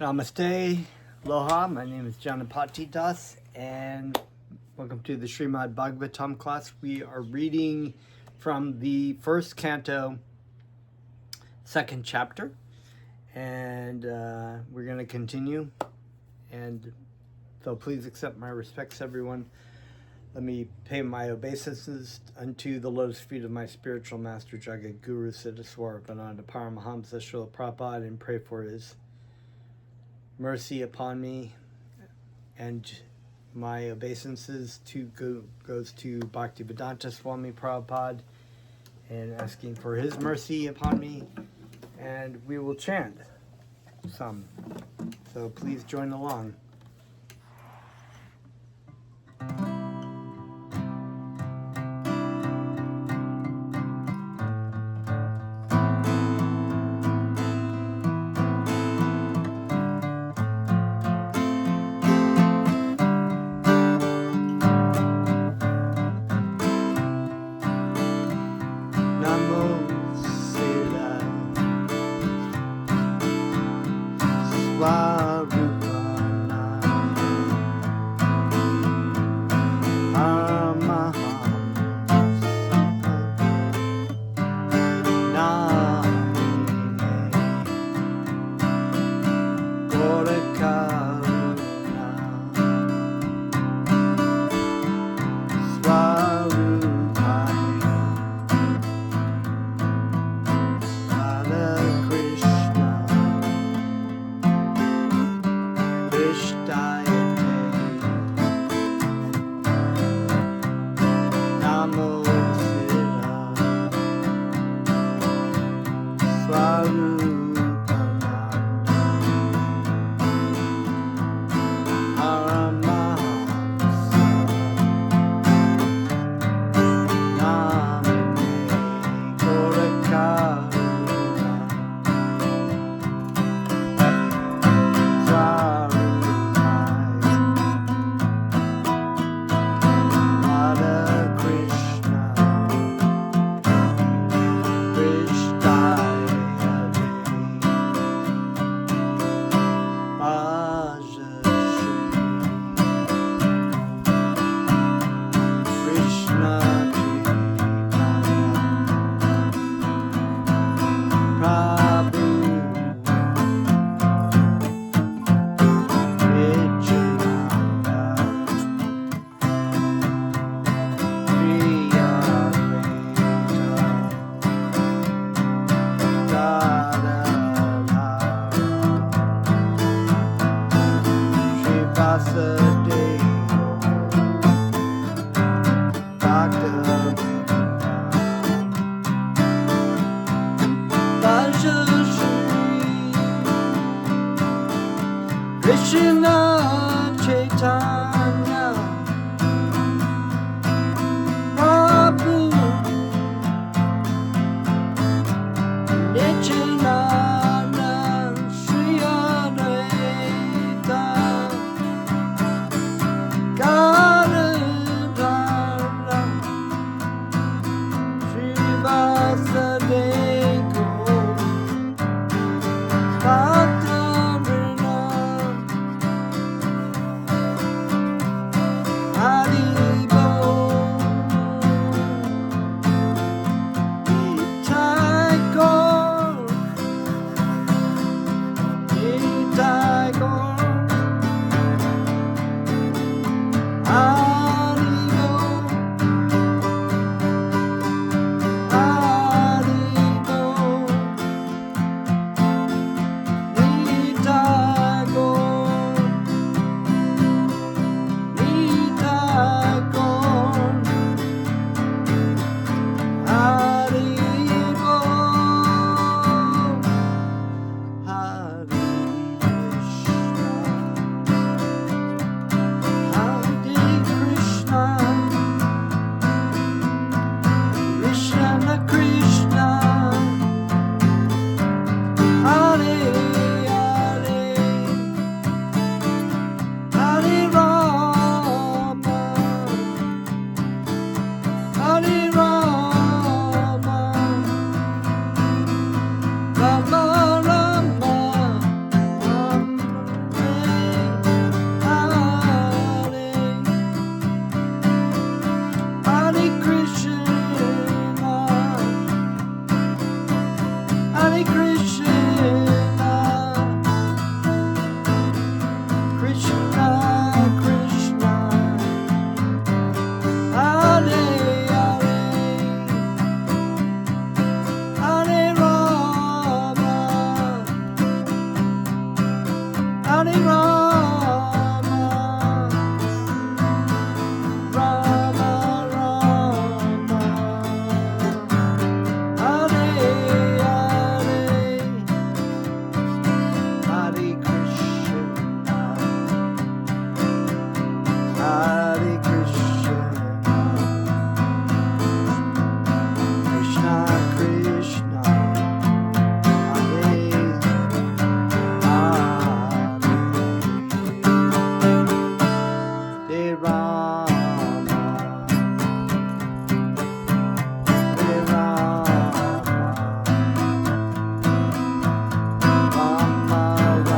Namaste, aloha, my name is Janapati Das, and welcome to the Srimad Bhagavatam class. We are reading from the first canto, second chapter, and we're going to continue. And so please accept my respects, everyone. Let me pay my obeisances unto the lotus feet of my spiritual master, Jagat Guru Siddhaswara Bhananda Paramahamsa Srila Prabhupada, and pray for his mercy upon me. And my obeisances goes to Bhaktivedanta Swami Prabhupada, and asking for his mercy upon me. And we will chant some, so please join along. Krishna Chaitanya Prabhu Nityananda Sri Advaita Gadadhara Srivasudeva Bhakta Hare Rama, Rama Rama, Hare Hare, Hare Krishna, Hare Krishna, Krishna Krishna, Hare Hare Rama, Hare Rama, Rama Rama,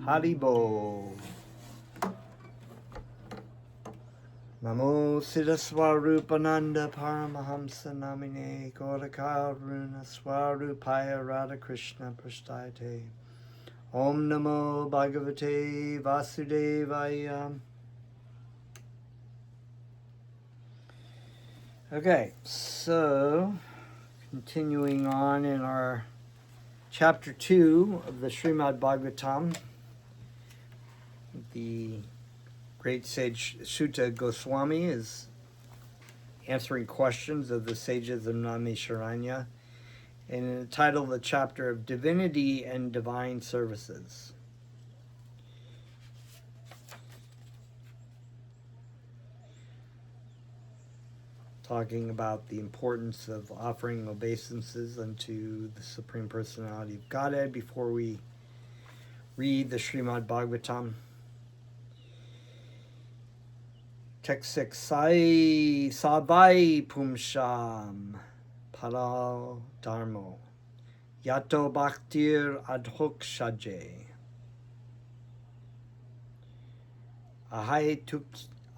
Haribo. Namo Siddha Swarupananda Paramahamsa Namine Gaurakaruna Swarupaya Radha Krishna Prasthayate. Om Namo Bhagavate Vasudevaya. Okay, so continuing on in our chapter 2 of the Srimad Bhagavatam, the great sage Sutta Goswami is answering questions of the sages of Naimisharanya, and in the title of the chapter of Divinity and Divine Services. Talking about the importance of offering obeisances unto the Supreme Personality of Godhead before we read the Srimad Bhagavatam. Text 6, Sai Savai Pumsham Paral Dharmo Yato Bhaktir Adhok Shaje Ahai Tuk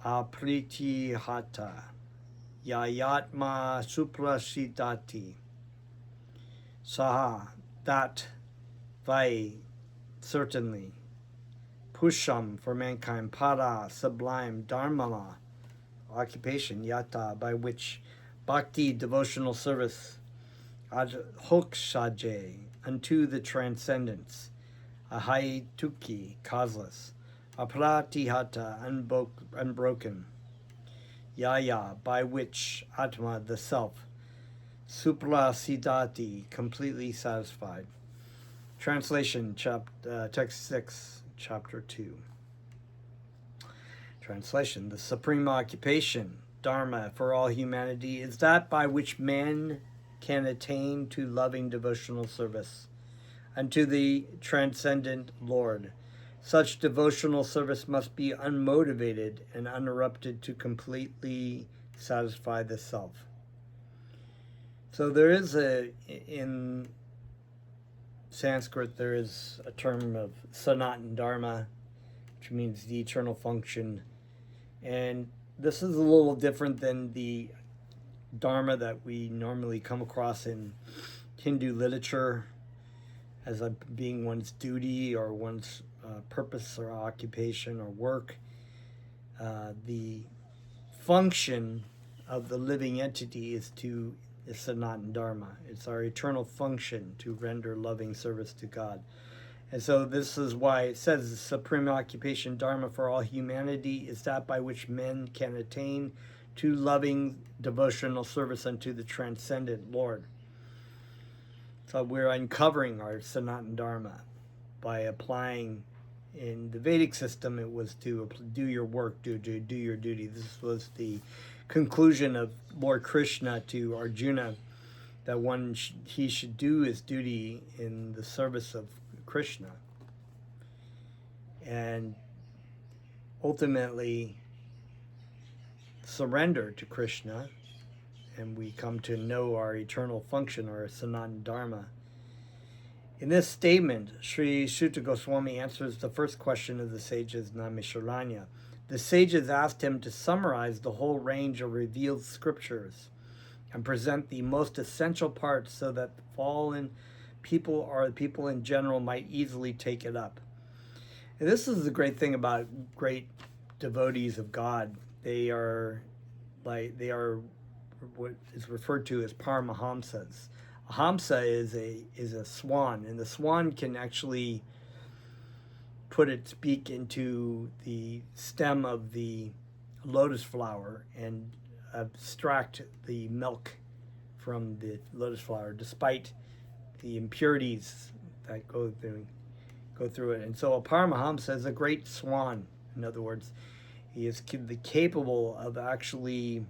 Apriti Hata Yayatma Suprasidati Saha, that vai, certainly, Pusham, for mankind, Para, sublime, Dharmala, occupation, Yata, by which Bhakti, devotional service, Adhokshaje, unto the transcendence, Ahai Tuki, causeless, Apratihata, unbroken, Yaya, by which Atma, the self, Suprasidati, completely satisfied. Translation, text 6, chapter 2. Translation, the supreme occupation, Dharma, for all humanity, is that by which men can attain to loving devotional service unto the transcendent Lord. Such devotional service must be unmotivated and uninterrupted to completely satisfy the self. So there is in Sanskrit, there is a term of Sanatan Dharma, which means the eternal function. And this is a little different than the Dharma that we normally come across in Hindu literature as being one's duty or one's purpose or occupation or work. The function of the living entity is Sanatan Dharma. It's our eternal function to render loving service to God. And so this is why it says the supreme occupation, Dharma, for all humanity is that by which men can attain to loving devotional service unto the transcendent Lord. So we're uncovering our Sanatan Dharma by applying, in the Vedic system, it was to do your work, do your duty. This was the conclusion of Lord Krishna to Arjuna, that he should do his duty in the service of Krishna. And ultimately surrender to Krishna, and we come to know our eternal function, our Sanatan Dharma. In this statement, Sri Sutta Goswami answers the first question of the sages Naimisharanya. The sages asked him to summarize the whole range of revealed scriptures and present the most essential parts so that the fallen people in general might easily take it up. And this is the great thing about great devotees of God. They are what is referred to as Paramahamsas. A Hamsa is a swan, and the swan can actually put its beak into the stem of the lotus flower and abstract the milk from the lotus flower, despite the impurities that go through it. And so a Paramahamsa is a great swan. In other words, he is capable of actually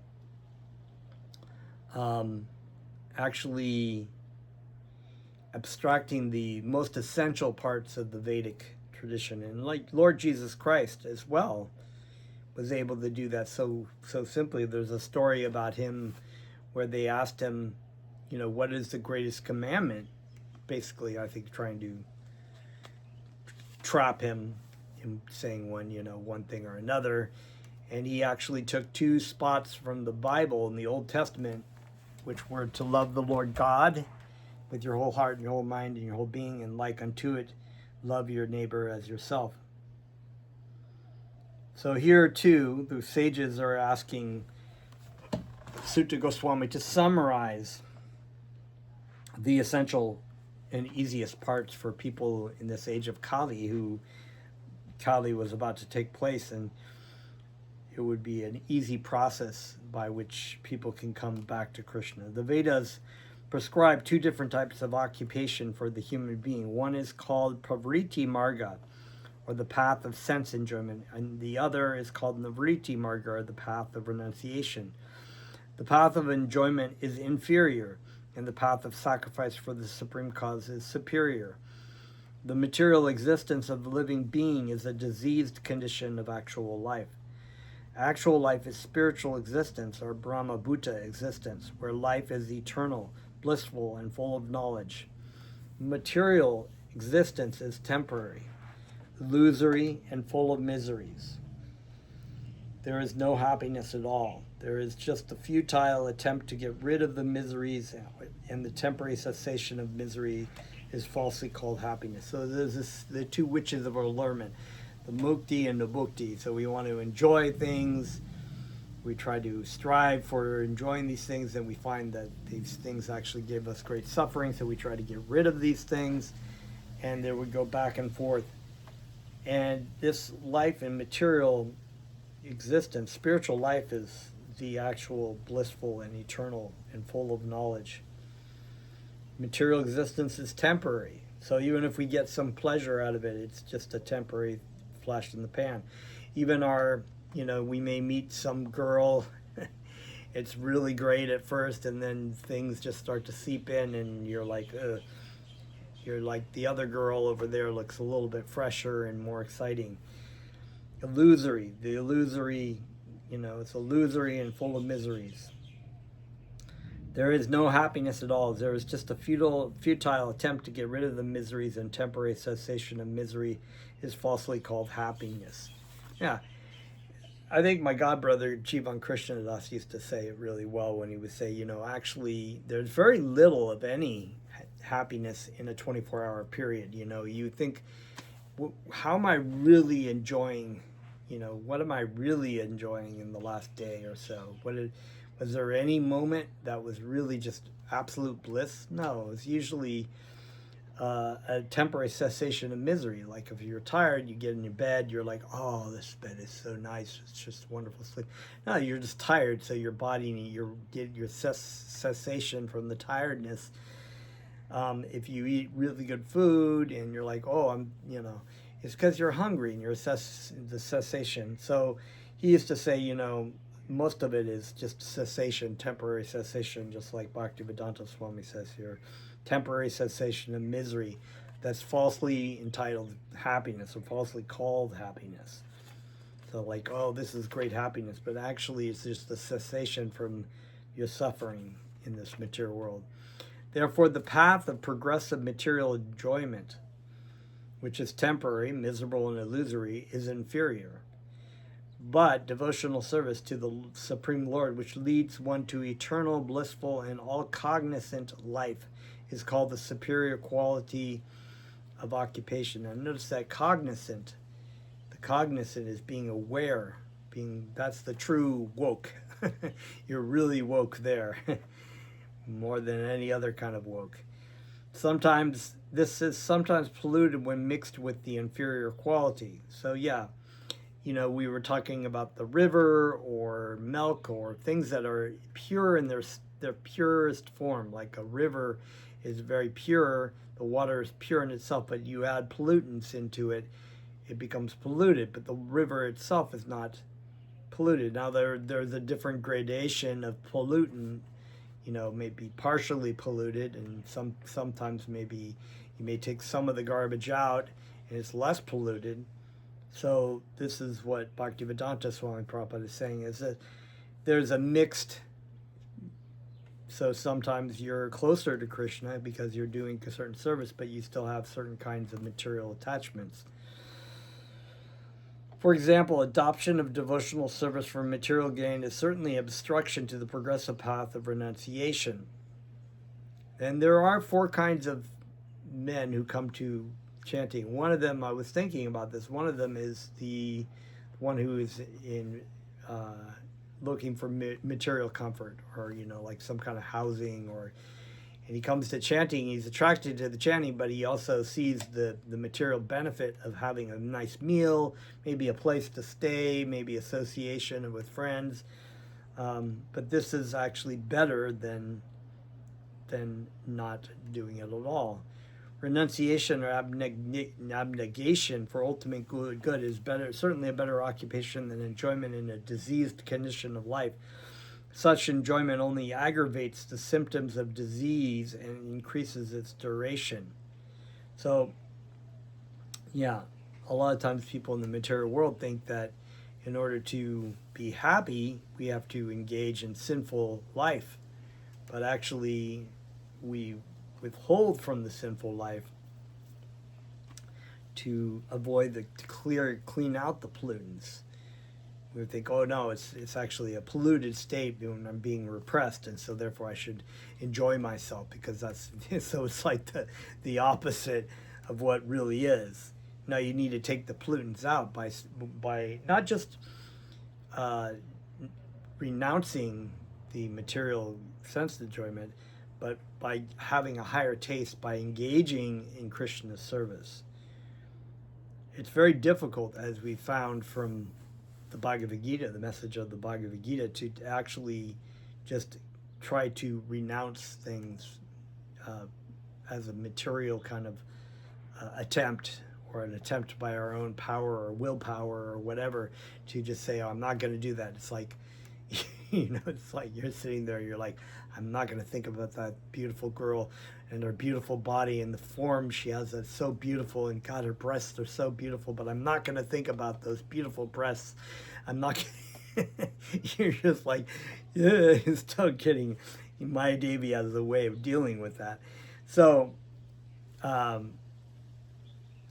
abstracting the most essential parts of the Vedic tradition. And like Lord Jesus Christ as well was able to do that so simply. There's a story about him where they asked him, what is the greatest commandment? Basically, I think trying to trap him in saying one thing or another. And he actually took two spots from the Bible in the Old Testament, which were to love the Lord God with your whole heart and your whole mind and your whole being, and like unto it, love your neighbor as yourself. So here too, the sages are asking Sutta Goswami to summarize the essential and easiest parts for people in this age of Kali, who Kali was about to take place, and it would be an easy process by which people can come back to Krishna. The Vedas prescribe two different types of occupation for the human being. One is called Pravriti Marga, or the path of sense enjoyment, and the other is called Nivriti Marga, or the path of renunciation. The path of enjoyment is inferior, and the path of sacrifice for the supreme cause is superior. The material existence of the living being is a diseased condition of actual life. Actual life is spiritual existence, or Brahma Bhuta existence, where life is eternal, blissful, and full of knowledge. Material existence is temporary, illusory, and full of miseries. There is no happiness at all. There is just a futile attempt to get rid of the miseries, and the temporary cessation of misery is falsely called happiness. So there's the two witches of allurement, the mukti and the bhukti. So we want to enjoy things. We try to strive for enjoying these things, and we find that these things actually give us great suffering, so we try to get rid of these things, and there we go back and forth. And this life in material existence, spiritual life, is the actual blissful and eternal and full of knowledge. Material existence is temporary, so even if we get some pleasure out of it, it's just a temporary flash in the pan. Even we may meet some girl, it's really great at first, and then things just start to seep in, and you're like, ugh. You're like, the other girl over there looks a little bit fresher and more exciting. Illusory. The illusory, it's illusory and full of miseries. There is no happiness at all. There is just a futile attempt to get rid of the miseries, and temporary cessation of misery is falsely called happiness. Yeah. I think my godbrother Jivan Krishnadas used to say it really well when he would say, actually, there's very little of any happiness in a 24-hour period. You think, how am I really enjoying, what am I really enjoying in the last day or so? Was there any moment that was really just absolute bliss? No, it was usually a temporary cessation of misery. Like if you're tired, you get in your bed, you're like, oh, this bed is so nice, it's just wonderful sleep. No, you're just tired, so your body, you get your cessation from the tiredness. If you eat really good food and you're like, oh, it's because you're hungry and you're the cessation. So he used to say, most of it is just cessation, temporary cessation, just like Bhaktivedanta Swami says here. Temporary cessation of misery that's falsely entitled happiness, or falsely called happiness. So like, oh, this is great happiness, but actually it's just the cessation from your suffering in this material world. Therefore, the path of progressive material enjoyment, which is temporary, miserable, and illusory, is inferior. But devotional service to the Supreme Lord, which leads one to eternal, blissful, and all-cognizant life, is called the superior quality of occupation. Now notice that cognizant, the cognizant is being aware, that's the true woke. You're really woke there, more than any other kind of woke. Sometimes this is sometimes polluted when mixed with the inferior quality. So yeah, we were talking about the river or milk or things that are pure in their purest form. Like a river is very pure, the water is pure in itself, but you add pollutants into it, it becomes polluted. But the river itself is not polluted. Now there's a different gradation of pollutant. Maybe partially polluted, and sometimes maybe you may take some of the garbage out and it's less polluted. So this is what Bhaktivedanta Swami Prabhupada is saying, is that there's a mixed, so sometimes you're closer to Krishna because you're doing a certain service, but you still have certain kinds of material attachments. For example, adoption of devotional service for material gain is certainly obstruction to the progressive path of renunciation. And there are 4 kinds of men who come to chanting. One of them, I was thinking about this, one of them is the one who is in looking for material comfort, or like some kind of housing, and he comes to chanting, he's attracted to the chanting, but he also sees the material benefit of having a nice meal, maybe a place to stay, maybe association with friends. But this is actually better than not doing it at all. Renunciation or abnegation for ultimate good is certainly a better occupation than enjoyment in a diseased condition of life. Such enjoyment only aggravates the symptoms of disease and increases its duration. So, yeah, a lot of times people in the material world think that in order to be happy, we have to engage in sinful life. But actually, we withhold from the sinful life to avoid clean out the pollutants. We would think, oh no, it's actually a polluted state when I'm being repressed, and so therefore I should enjoy myself, because that's so it's like the opposite of what really is. Now you need to take the pollutants out by not just renouncing the material sense enjoyment, but by having a higher taste, by engaging in Krishna service. It's very difficult, as we found from the Bhagavad Gita, the message of the Bhagavad Gita, to actually just try to renounce things as a material kind of attempt, or an attempt by our own power or willpower or whatever, to just say, oh, I'm not going to do that. It's like, it's like you're sitting there, you're like, I'm not going to think about that beautiful girl and her beautiful body and the form she has that's so beautiful, and God, her breasts are so beautiful, but I'm not going to think about those beautiful breasts. I'm not you're just like, yeah, still kidding. Maya Devi has a way of dealing with that. So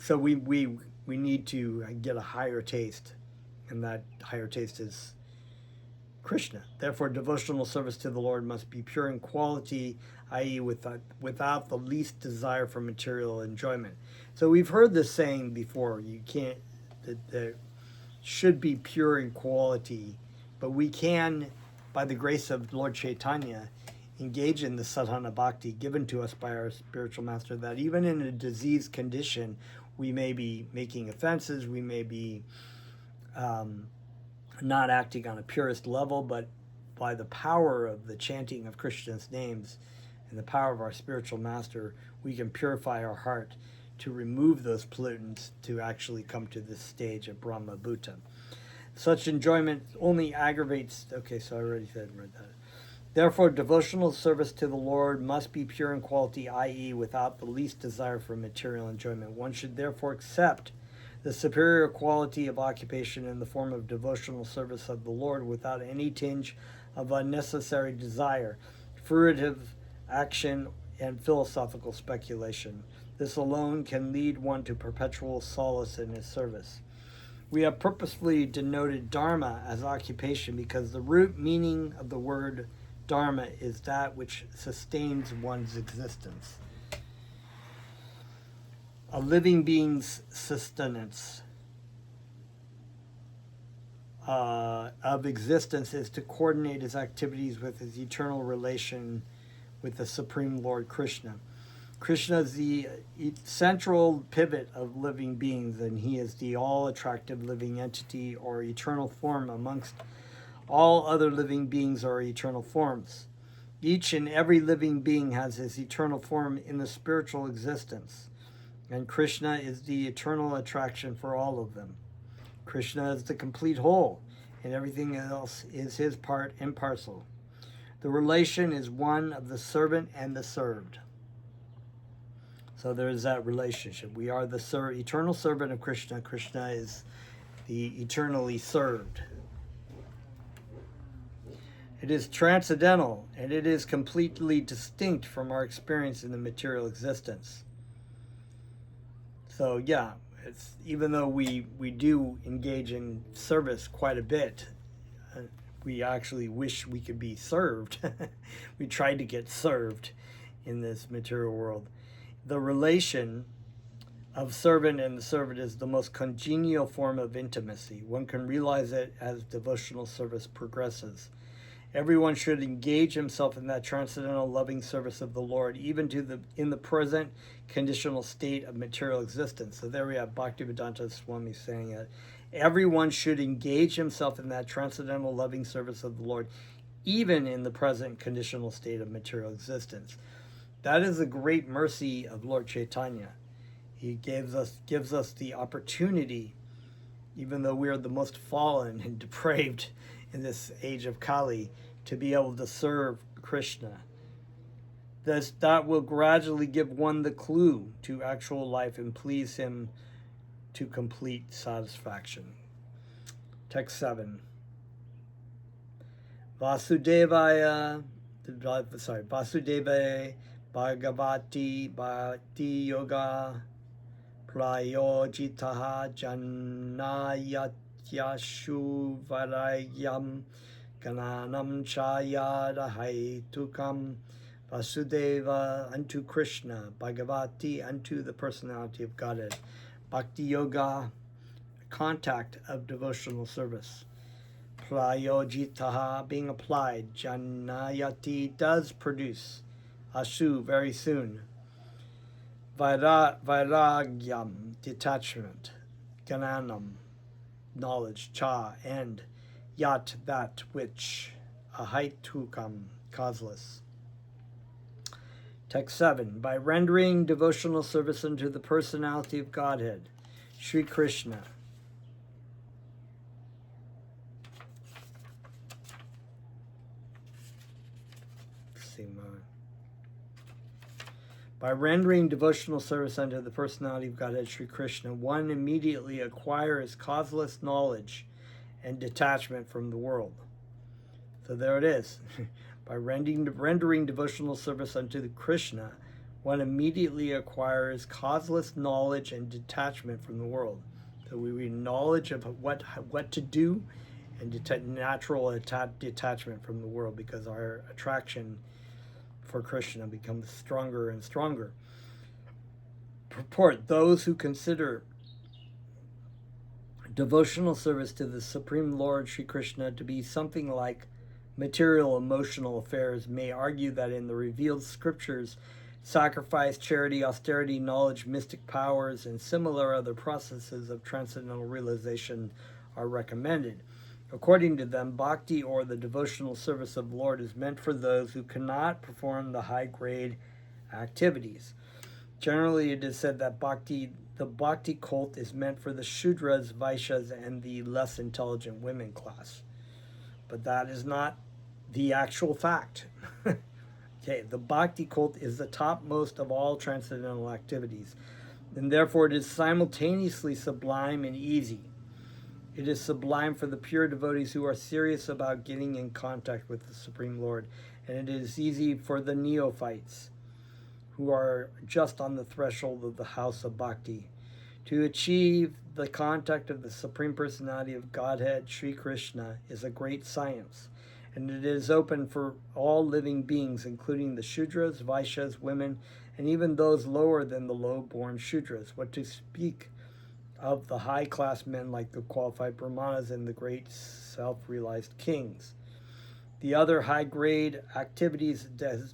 we need to get a higher taste, and that higher taste is Krishna. Therefore, devotional service to the Lord must be pure in quality, i.e. without the least desire for material enjoyment. So we've heard this saying before, that should be pure in quality, but we can, by the grace of Lord Chaitanya, engage in the sadhana bhakti given to us by our spiritual master, that even in a diseased condition, we may be making offenses, we may be not acting on a purest level, but by the power of the chanting of Krishna's names and the power of our spiritual master, we can purify our heart to remove those pollutants, to actually come to this stage of Brahma Bhuta. Such enjoyment only aggravates, okay, so I already read that. Therefore, devotional service to the Lord must be pure in quality, i.e. without the least desire for material enjoyment. One should therefore accept the superior quality of occupation in the form of devotional service of the Lord without any tinge of unnecessary desire, fruitive action, and philosophical speculation. This alone can lead one to perpetual solace in his service. We have purposefully denoted dharma as occupation because the root meaning of the word dharma is that which sustains one's existence. A living being's sustenance of existence is to coordinate his activities with his eternal relation with the Supreme Lord Krishna. Krishna is the central pivot of living beings, and he is the all-attractive living entity or eternal form amongst all other living beings or eternal forms. Each and every living being has his eternal form in the spiritual existence, and Krishna is the eternal attraction for all of them. Krishna is the complete whole, and everything else is his part and parcel. The relation is one of the servant and the served. So there is that relationship. We are the eternal servant of Krishna. Krishna is the eternally served. It is transcendental, and it is completely distinct from our experience in the material existence. So yeah, it's, even though we do engage in service quite a bit, we actually wish we could be served. We try to get served in this material world. The relation of servant and the servant is the most congenial form of intimacy. One can realize it as devotional service progresses. Everyone should engage himself in that transcendental loving service of the Lord, even in the present conditional state of material existence. So there we have Bhaktivedanta Swami saying it. Everyone should engage himself in that transcendental loving service of the Lord, even in the present conditional state of material existence. That is a great mercy of Lord Chaitanya. He gives us the opportunity, even though we are the most fallen and depraved in this age of Kali, to be able to serve Krishna. That will gradually give one the clue to actual life and please him to complete satisfaction. Text 7. Vasudevaya Bhagavati Bhakti Yoga Prayojitaha Janayatyashu Varagyam Gananam Chayada Haitukam Vasudeva unto Krishna, Bhagavati unto the personality of Godhead, Bhakti Yoga, contact of devotional service, Prayojitaha, being applied, Janayati, does produce, Ashu, very soon, Vairagyam, detachment, Gananam, knowledge, Cha, and Yat, that which, Ahaitukam, causeless. Text 7. By rendering devotional service unto the personality of Godhead, Sri Krishna. By rendering devotional service unto the personality of Godhead, Sri Krishna, one immediately acquires causeless knowledge and detachment from the world. So there it is. By rendering devotional service unto the Krishna, one immediately acquires causeless knowledge and detachment from the world. So we read knowledge of what to do and natural detachment from the world, because our attraction for Krishna becomes stronger and stronger. Purport: those who consider devotional service to the Supreme Lord Sri Krishna to be something like material emotional affairs may argue that in the revealed scriptures, sacrifice, charity, austerity, knowledge, mystic powers, and similar other processes of transcendental realization are recommended. According to them, bhakti, or the devotional service of the Lord, is meant for those who cannot perform the high-grade activities. Generally, it is said that the bhakti cult is meant for the Shudras, Vaishyas, and the less intelligent women class. But that is not the actual fact. Okay, the bhakti cult is the topmost of all transcendental activities, and therefore it is simultaneously sublime and easy. It is sublime for the pure devotees who are serious about getting in contact with the Supreme Lord, and it is easy for the neophytes who are just on the threshold of the house of bhakti. To achieve the contact of the Supreme Personality of Godhead, Sri Krishna, is a great science, and it is open for all living beings, including the Shudras, Vaishyas, women, and even those lower than the low-born Shudras. What to speak of the high-class men like the qualified Brahmanas and the great self-realized kings. The other high-grade activities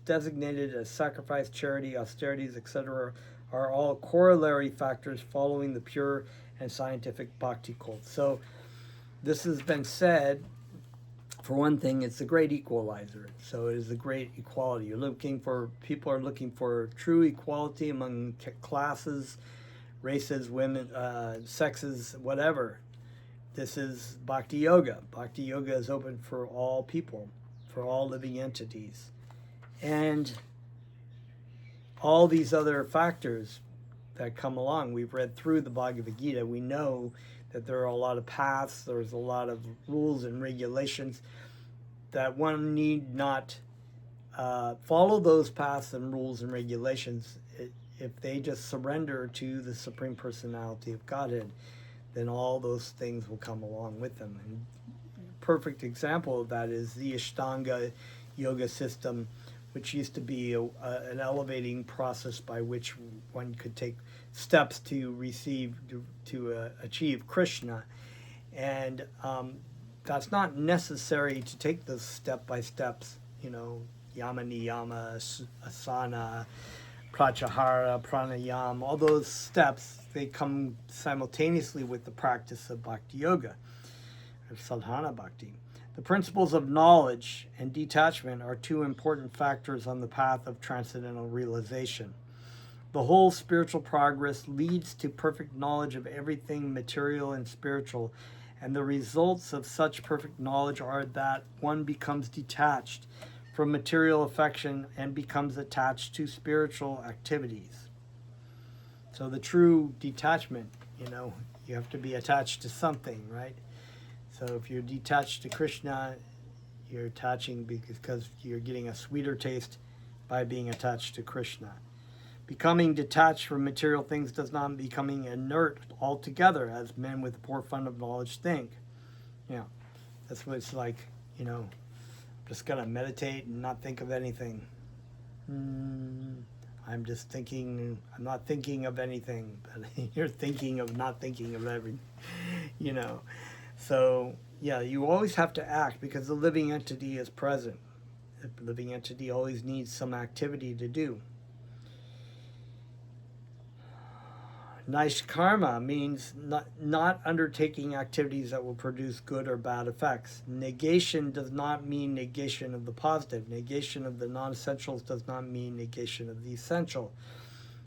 designated as sacrifice, charity, austerities, etc., are all corollary factors following the pure and scientific bhakti cult. So this has been said. For one thing, it's a great equalizer. So it is a great equality. People are looking for true equality among classes, races, women, sexes, whatever. This is Bhakti Yoga. Bhakti Yoga is open for all people, for all living entities. And all these other factors that come along, we've read through the Bhagavad Gita, we know that there are a lot of paths, there's a lot of rules and regulations that one need not follow those paths and rules and regulations. If they just surrender to the Supreme Personality of Godhead, then all those things will come along with them. And a perfect example of that is the Ashtanga yoga system, which used to be an elevating process by which one could take steps to achieve Krishna. And that's not necessary to take those step-by-steps, yama niyama, asana, pratyahara, pranayama, all those steps, they come simultaneously with the practice of bhakti yoga, or sadhana bhakti. The principles of knowledge and detachment are two important factors on the path of transcendental realization. The whole spiritual progress leads to perfect knowledge of everything material and spiritual, and the results of such perfect knowledge are that one becomes detached from material affection and becomes attached to spiritual activities. So the true detachment, you have to be attached to something, right? So if you're detached to Krishna, you're attaching because you're getting a sweeter taste by being attached to Krishna. Becoming detached from material things does not mean becoming inert altogether, as men with a poor fund of knowledge think. That's what it's like, just going to meditate and not think of anything. I'm just thinking, I'm not thinking of anything, but you're thinking of not thinking of everything, So, you always have to act because the living entity is present. The living entity always needs some activity to do. Nishkarma means not undertaking activities that will produce good or bad effects. Negation does not mean negation of the positive. Negation of the non-essentials does not mean negation of the essential.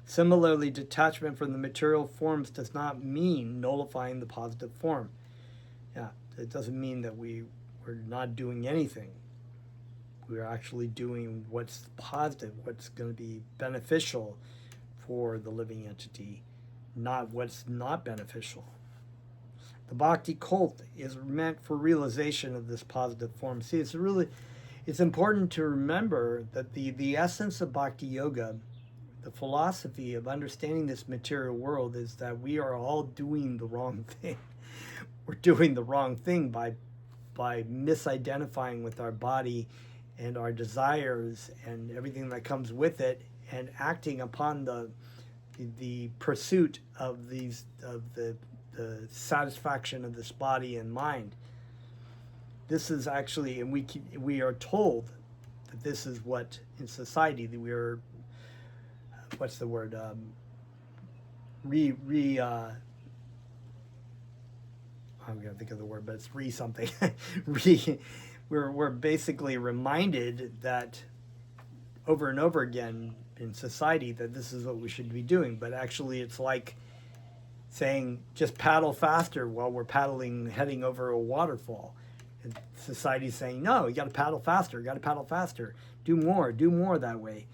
Similarly, detachment from the material forms does not mean nullifying the positive form. It doesn't mean that we're not doing anything. We're actually doing what's positive, what's going to be beneficial for the living entity, not what's not beneficial. The bhakti cult is meant for realization of this positive form. See, it's important to remember that the essence of bhakti yoga, the philosophy of understanding this material world, is that we are all doing the wrong thing. We're doing the wrong thing by misidentifying with our body and our desires and everything that comes with it, and acting upon the pursuit of the satisfaction of this body and mind. This is actually, and we are told that this is what in society that we are. What's the word? I'm gonna think of the word, but it's something. We're basically reminded that over and over again in society that this is what we should be doing, but actually it's like saying just paddle faster while we're heading over a waterfall. And society's saying, no, you got to paddle faster, do more that way.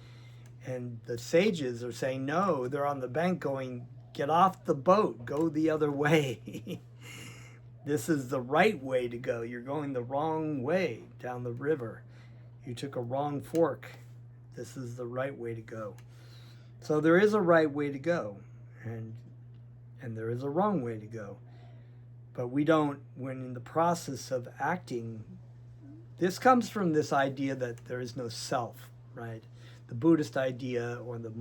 And the sages are saying, no, they're on the bank going, get off the boat, go the other way. This is the right way to go. You're going the wrong way down the river. You took a wrong fork. This is the right way to go. So there is a right way to go, and there is a wrong way to go. But we don't, when in the process of acting, this comes from this idea that there is no self, right? the Buddhist idea or the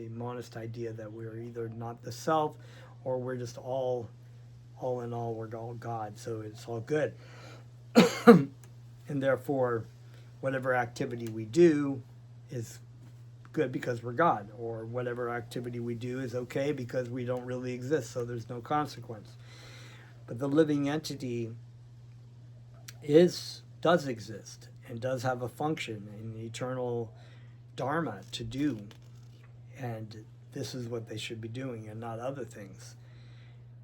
monist idea that we're either not the self or we're just all in all, we're all God, so it's all good. And therefore, whatever activity we do is good because we're God, or whatever activity we do is okay because we don't really exist, so there's no consequence. But the living entity does exist and does have a function, an eternal dharma to do, and this is what they should be doing and not other things.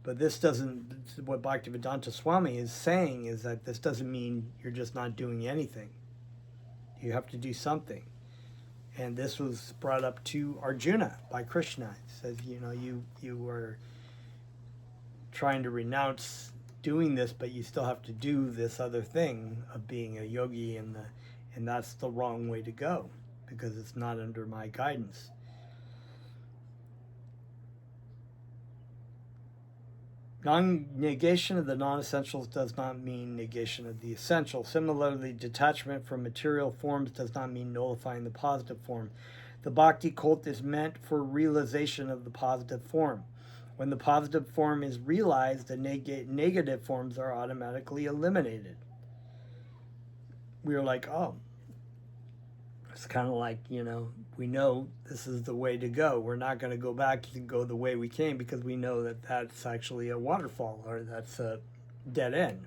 But this doesn't, what Bhaktivedanta Swami is saying is that this doesn't mean you're just not doing anything. You have to do something. And this was brought up to Arjuna by Krishna. He says, you are trying to renounce doing this, but you still have to do this other thing of being a yogi, and that's the wrong way to go because it's not under my guidance. Negation of the non-essentials does not mean negation of the essential. Similarly, detachment from material forms does not mean nullifying the positive form. The bhakti cult is meant for realization of the positive form. When the positive form is realized, the negative forms are automatically eliminated. We are like, oh, it's kind of like, we know this is the way to go. We're not going to go back and go the way we came because we know that that's actually a waterfall, or that's a dead end.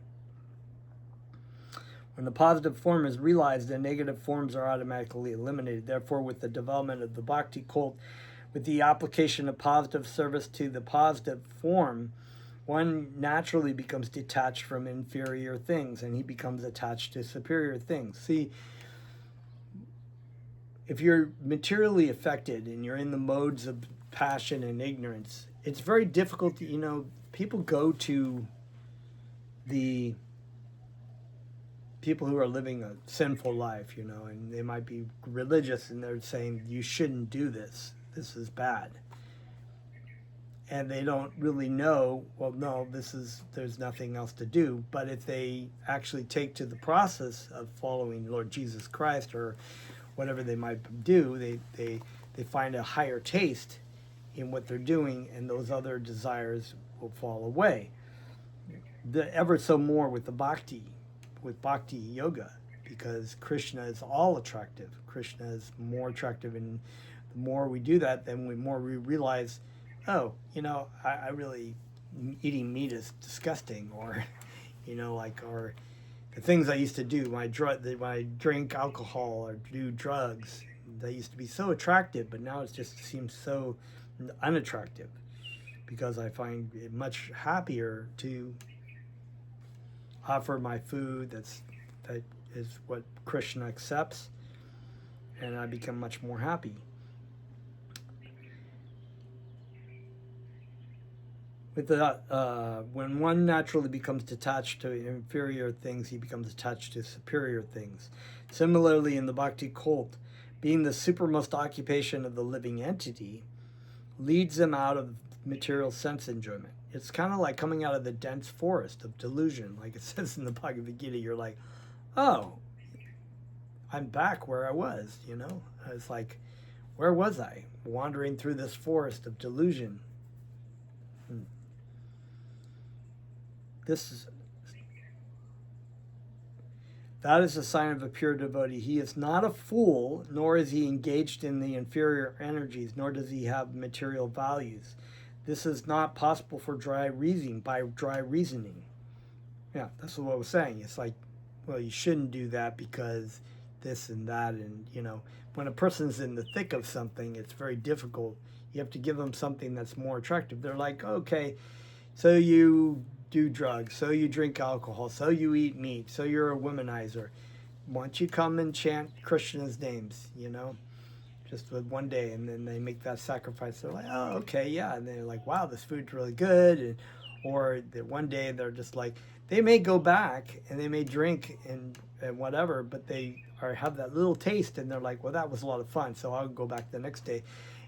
When the positive form is realized, the negative forms are automatically eliminated. Therefore, with the development of the bhakti cult, with the application of positive service to the positive form, one naturally becomes detached from inferior things, and he becomes attached to superior things. See, if you're materially affected and you're in the modes of passion and ignorance, it's very difficult to, people go to the people who are living a sinful life, and they might be religious, and they're saying, you shouldn't do this. This is bad. And they don't really know, well, no, there's nothing else to do. But if they actually take to the process of following Lord Jesus Christ or whatever they might do, they find a higher taste in what they're doing, and those other desires will fall away. Ever so more with bhakti yoga, because Krishna is all attractive. Krishna is more attractive, and the more we do that, then the more we realize, oh, I really, eating meat is disgusting, or, or the things I used to do, when I drink alcohol or do drugs, they used to be so attractive, but now it just seems so unattractive, because I find it much happier to offer my food that is what Krishna accepts, and I become much more happy. With when one naturally becomes detached to inferior things, he becomes attached to superior things. Similarly, in the bhakti cult, being the supermost occupation of the living entity leads them out of material sense enjoyment. It's kind of like coming out of the dense forest of delusion. Like it says in the Bhagavad Gita, you're like, oh, I'm back where I was, It's like, where was I? Wandering through this forest of delusion. That is a sign of a pure devotee. He is not a fool, nor is he engaged in the inferior energies, nor does he have material values. This is not possible by dry reasoning. Yeah, that's what I was saying. It's like, well, you shouldn't do that because this and that, and when a person's in the thick of something, it's very difficult. You have to give them something that's more attractive. They're like, okay, so you do drugs, so you drink alcohol, so you eat meat, so you're a womanizer. Why don't you come and chant Krishna's names, just with one day, and then they make that sacrifice. They're like, oh, okay, yeah, and they're like, wow, this food's really good, or that one day they're just like, they may go back and they may drink and whatever, but they have that little taste, and they're like, well, that was a lot of fun, so I'll go back the next day.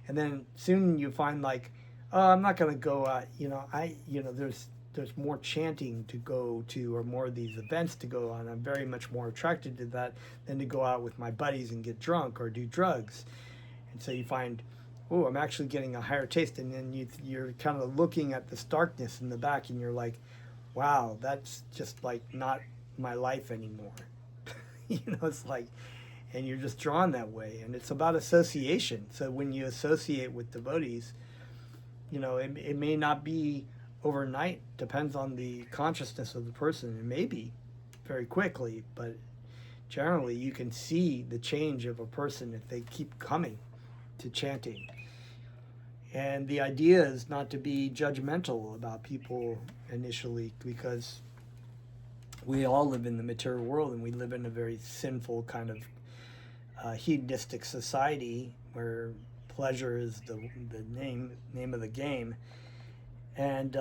And then soon you find like, oh, I'm not going to go out, there's there's more chanting to go to, or more of these events to go on. I'm very much more attracted to that than to go out with my buddies and get drunk or do drugs. And so you find, oh, I'm actually getting a higher taste. And then you're kind of looking at this darkness in the back, and you're like, wow, that's just like not my life anymore. It's like, and you're just drawn that way. And it's about association. So when you associate with devotees, it may not be overnight, depends on the consciousness of the person. It may be very quickly, but generally you can see the change of a person if they keep coming to chanting. And the idea is not to be judgmental about people initially, because we all live in the material world, and we live in a very sinful kind of hedonistic society where pleasure is the name of the game. And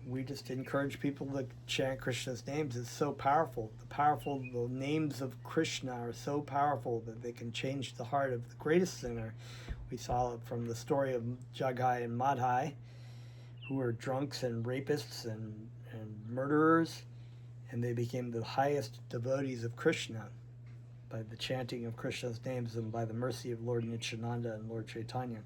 we just encourage people to chant Krishna's names. It's so powerful. The names of Krishna are so powerful that they can change the heart of the greatest sinner. We saw it from the story of Jagai and Madhai, who were drunks and rapists and murderers, and they became the highest devotees of Krishna by the chanting of Krishna's names and by the mercy of Lord Nityananda and Lord Chaitanya.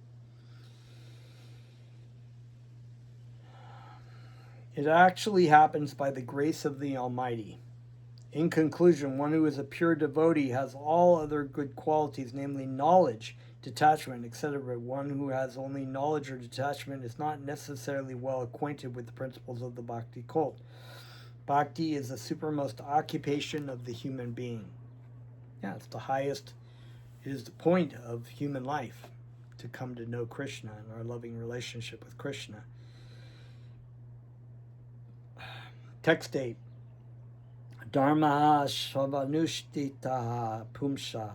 It actually happens by the grace of the Almighty. In conclusion, one who is a pure devotee has all other good qualities, namely knowledge, detachment, etc. One who has only knowledge or detachment is not necessarily well acquainted with the principles of the bhakti cult. Bhakti is the supermost occupation of the human being. Yeah, it's the highest, it is the point of human life, to come to know Krishna and our loving relationship with Krishna. Text 8. Dharma shavanushthita pumsha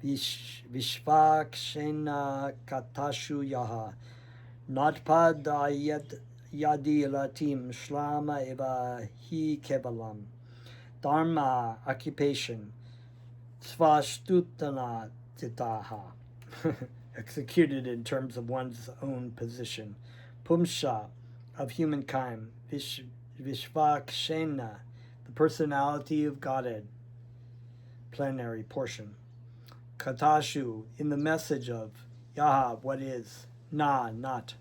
vishvakshena katashu yaha natpadayat yadi ratim shlama eva hi kevalam. Dharma, occupation, svastutana titaha, executed in terms of one's own position. Pumsha, of humankind. Vishvakshena, the personality of Godhead, plenary portion. Katashu, in the message of Yaha, what is, na, not.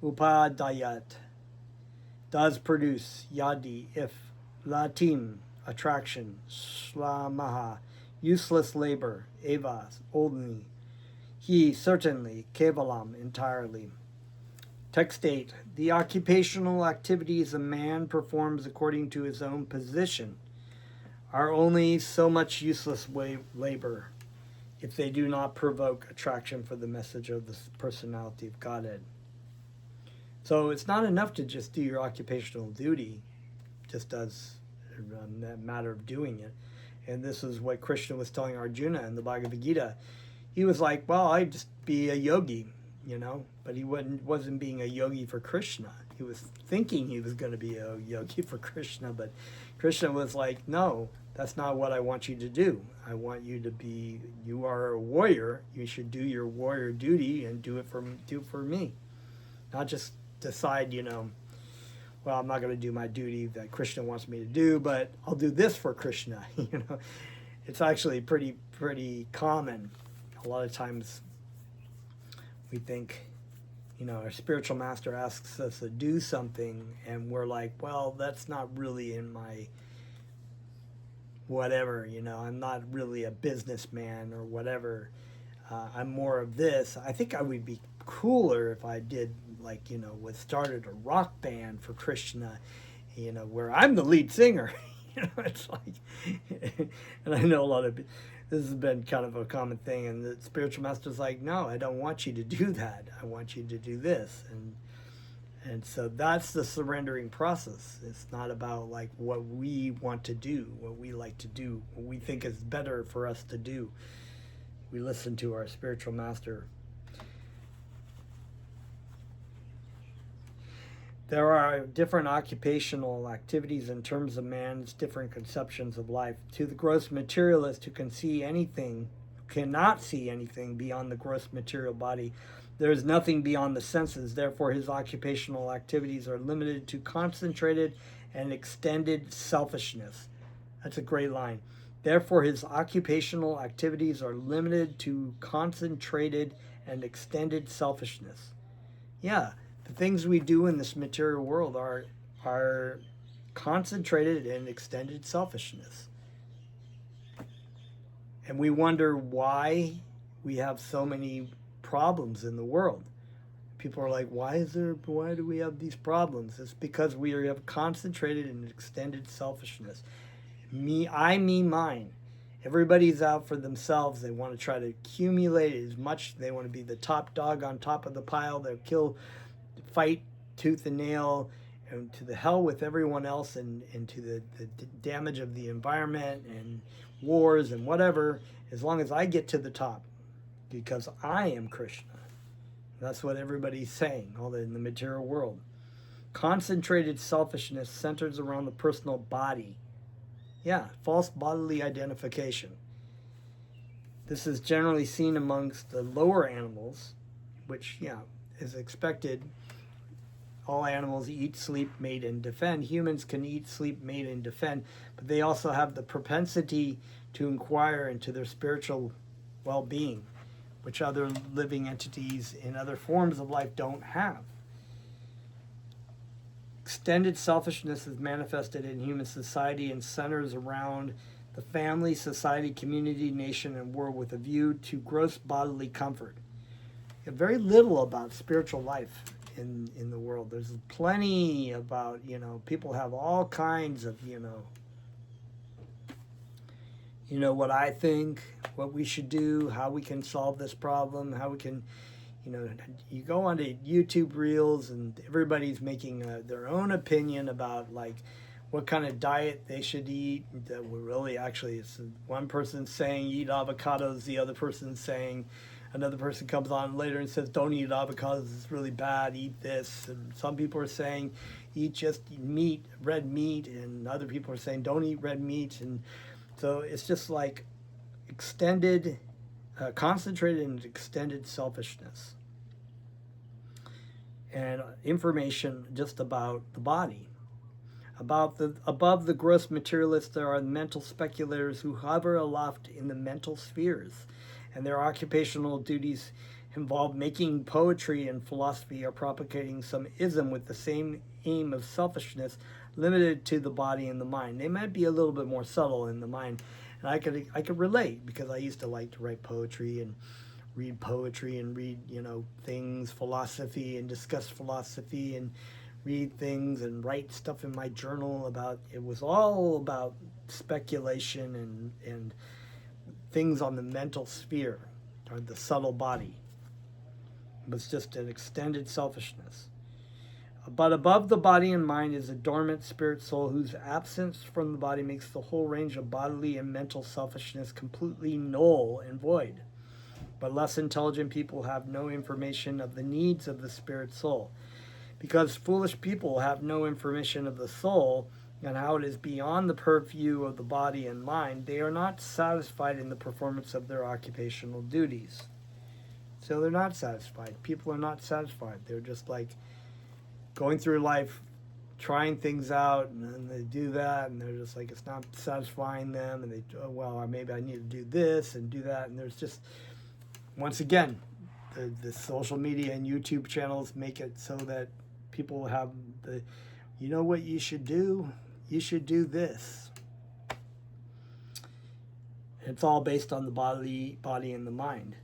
Upadayat, does produce, yadi, if. Latim, attraction. Shlamaha, useless labor. Eva, only. He, certainly. Kevalam, entirely. Text 8. The occupational activities a man performs according to his own position are only so much useless labor if they do not provoke attraction for the message of the personality of Godhead. So it's not enough to just do your occupational duty, just as a matter of doing it. And this is what Krishna was telling Arjuna in the Bhagavad Gita. He was like, well, I'd just be a yogi, but he wasn't being a yogi for Krishna. He was thinking he was going to be a yogi for Krishna, but Krishna was like, no, that's not what I want you to do. I want you to be, you are a warrior. You should do your warrior duty and do for me. Not just decide, well, I'm not going to do my duty that Krishna wants me to do, but I'll do this for Krishna. It's actually pretty common. A lot of times we think, our spiritual master asks us to do something, and we're like, well, that's not really in my whatever, I'm not really a businessman or whatever. I'm more of this. I think I would be cooler if I did, started a rock band for Krishna, where I'm the lead singer. It's like, and I know this has been kind of a common thing, and the spiritual master's like, no, I don't want you to do that. I want you to do this. And so that's the surrendering process. It's not about what we want to do, what we like to do, what we think is better for us to do. We listen to our spiritual master. There are different occupational activities in terms of man's different conceptions of life. To the gross materialist who cannot see anything beyond the gross material body, There is nothing beyond the senses. Therefore, his occupational activities are limited to concentrated and extended selfishness. That's a great line. Therefore, his occupational activities are limited to concentrated and extended selfishness. Yeah, the things we do in this material world are concentrated and extended selfishness. And we wonder why we have so many problems in the world. People are like, why do we have these problems? It's because we have concentrated and extended selfishness. Me, I, me, mine. Everybody's out for themselves. They want to try to accumulate as much. They want to be the top dog on top of the pile. They'll fight tooth and nail, and to the hell with everyone else, and to the damage of the environment and wars and whatever, as long as I get to the top, because I am Krishna. That's what everybody's saying, all in the material world. Concentrated selfishness centers around the personal body. Yeah, false bodily identification. This is generally seen amongst the lower animals, which, yeah, is expected. All animals eat, sleep, mate, and defend. Humans can eat, sleep, mate, and defend, but they also have the propensity to inquire into their spiritual well-being, which other living entities in other forms of life don't have. Extended selfishness is manifested in human society and centers around the family, society, community, nation, and world with a view to gross bodily comfort. Very little about spiritual life in the world. There's plenty about, people have all kinds of, what I think, what we should do, how we can solve this problem, how we can, you go onto YouTube Reels and everybody's making their own opinion about like what kind of diet they should eat. That we're really actually, it's one person saying eat avocados, the other person saying, another person comes on later and says don't eat avocados, it's really bad, eat this. And some people are saying eat just meat, red meat, and other people are saying don't eat red meat. And so it's just like extended, concentrated and extended selfishness. And information just about the body. Above the gross materialists, there are mental speculators who hover aloft in the mental spheres, and their occupational duties involve making poetry and philosophy or propagating some ism with the same aim of selfishness limited to the body and the mind. They might be a little bit more subtle in the mind, and I could relate because I used to like to write poetry and read poetry and read, things, philosophy, and discuss philosophy and read things and write stuff in my journal about, it was all about speculation and things on the mental sphere or the subtle body. It was just an extended selfishness. But above the body and mind is a dormant spirit soul whose absence from the body makes the whole range of bodily and mental selfishness completely null and void. But less intelligent people have no information of the needs of the spirit soul. Because foolish people have no information of the soul and how it is beyond the purview of the body and mind, they are not satisfied in the performance of their occupational duties. So they're not satisfied. People are not satisfied. They're just like going through life, trying things out, and then they do that, and they're just like, it's not satisfying them, and they, maybe I need to do this and do that, and there's just, once again, the social media and YouTube channels make it so that people have the, what you should do? You should do this. It's all based on the body and the mind.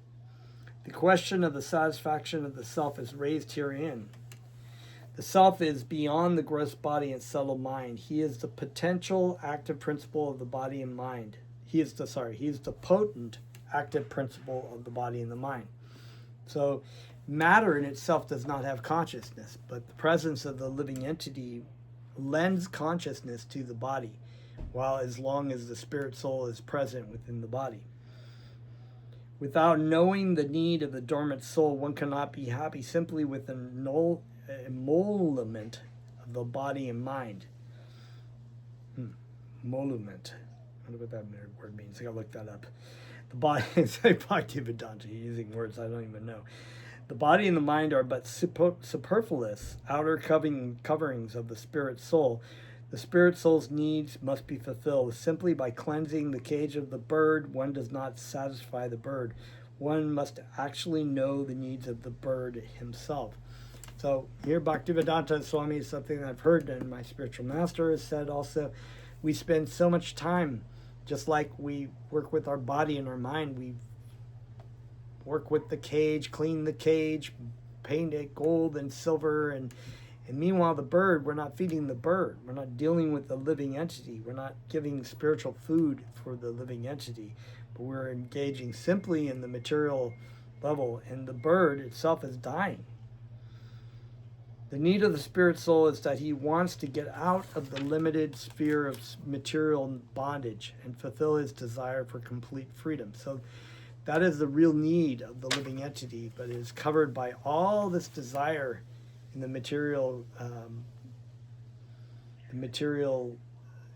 The question of the satisfaction of the self is raised herein. The self is beyond the gross body and subtle mind. He is the potential active principle of the body and mind. He is the potent active principle of the body and the mind. So matter in itself does not have consciousness, but the presence of the living entity lends consciousness to the body, while as long as the spirit soul is present within the body. Without knowing the need of the dormant soul, one cannot be happy simply with an emolument of the body and mind. Emolument. I wonder what that word means. I gotta look that up. The body is Bhaktivedanta, using words I don't even know. The body and the mind are but superfluous outer coverings of the spirit soul. The spirit soul's needs must be fulfilled. Simply by cleansing the cage of the bird, one does not satisfy the bird. One must actually know the needs of the bird himself. So here Bhaktivedanta Swami is something that I've heard, and my spiritual master has said also, we spend so much time, just like we work with our body and our mind, we work with the cage, clean the cage, paint it gold and silver, and meanwhile the bird, we're not feeding the bird. We're not dealing with the living entity. We're not giving spiritual food for the living entity, but we're engaging simply in the material level, and the bird itself is dying. The need of the spirit soul is that he wants to get out of the limited sphere of material bondage and fulfill his desire for complete freedom. So that is the real need of the living entity, but it is covered by all this desire in the material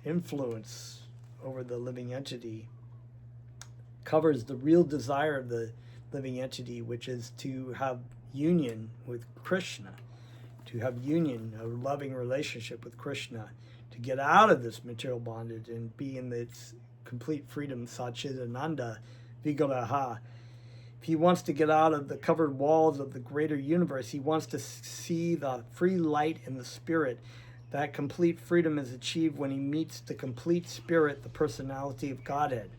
influence over the living entity, covers the real desire of the living entity, which is to have union with Krishna, to have union, a loving relationship with Krishna, to get out of this material bondage and be in its complete freedom, Satchidananda Vigraha. If he wants to get out of the covered walls of the greater universe, he wants to see the free light in the spirit. That complete freedom is achieved when he meets the complete spirit, the personality of Godhead.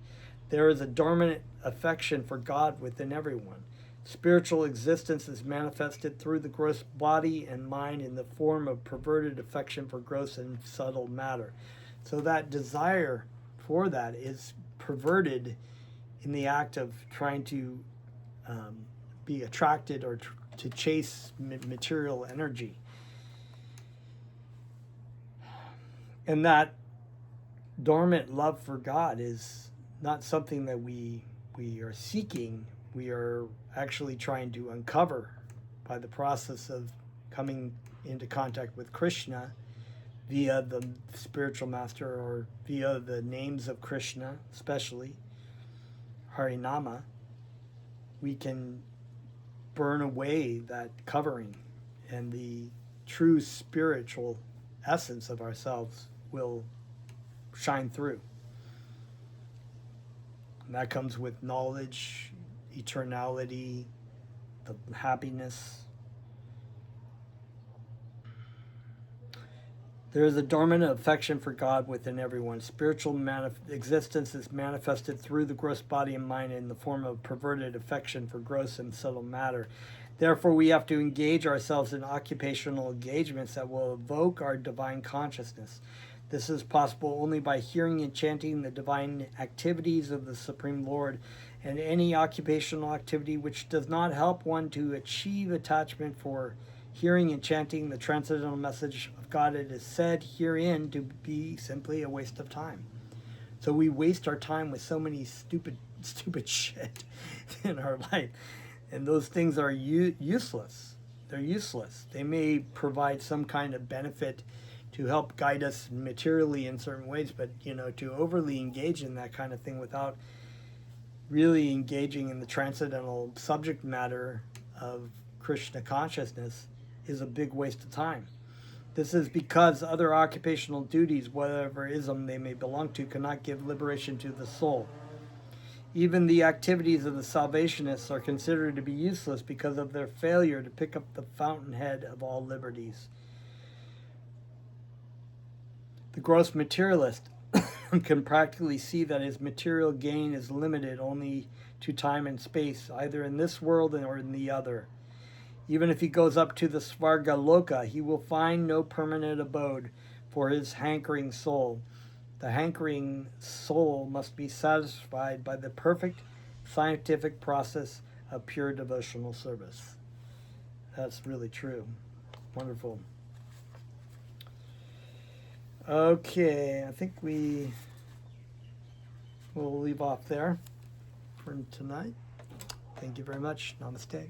There is a dormant affection for God within everyone. Spiritual existence is manifested through the gross body and mind in the form of perverted affection for gross and subtle matter. So that desire for that is perverted in the act of trying to be attracted or to chase material energy. And that dormant love for God is not something that we are seeking. We are actually trying to uncover by the process of coming into contact with Krishna via the spiritual master or via the names of Krishna, especially Harinama. We can burn away that covering, and the true spiritual essence of ourselves will shine through. And that comes with knowledge, eternality, the happiness. There is a dormant affection for God within everyone. Spiritual existence is manifested through the gross body and mind in the form of perverted affection for gross and subtle matter. Therefore, we have to engage ourselves in occupational engagements that will evoke our divine consciousness. This is possible only by hearing and chanting the divine activities of the Supreme Lord, and any occupational activity which does not help one to achieve attachment for hearing and chanting the transcendental message of God, it is said herein to be simply a waste of time. So we waste our time with so many stupid shit in our life. And those things are useless. They're useless. They may provide some kind of benefit to help guide us materially in certain ways, but to overly engage in that kind of thing without really engaging in the transcendental subject matter of Krishna consciousness is a big waste of time. This is because other occupational duties, whatever ism they may belong to, cannot give liberation to the soul. Even the activities of the Salvationists are considered to be useless because of their failure to pick up the fountainhead of all liberties. The gross materialist can practically see that his material gain is limited only to time and space, either in this world or in the other. Even if he goes up to the Svarga Loka, he will find no permanent abode for his hankering soul. The hankering soul must be satisfied by the perfect scientific process of pure devotional service. That's really true. Wonderful. Okay, I think we will leave off there for tonight. Thank you very much. Namaste.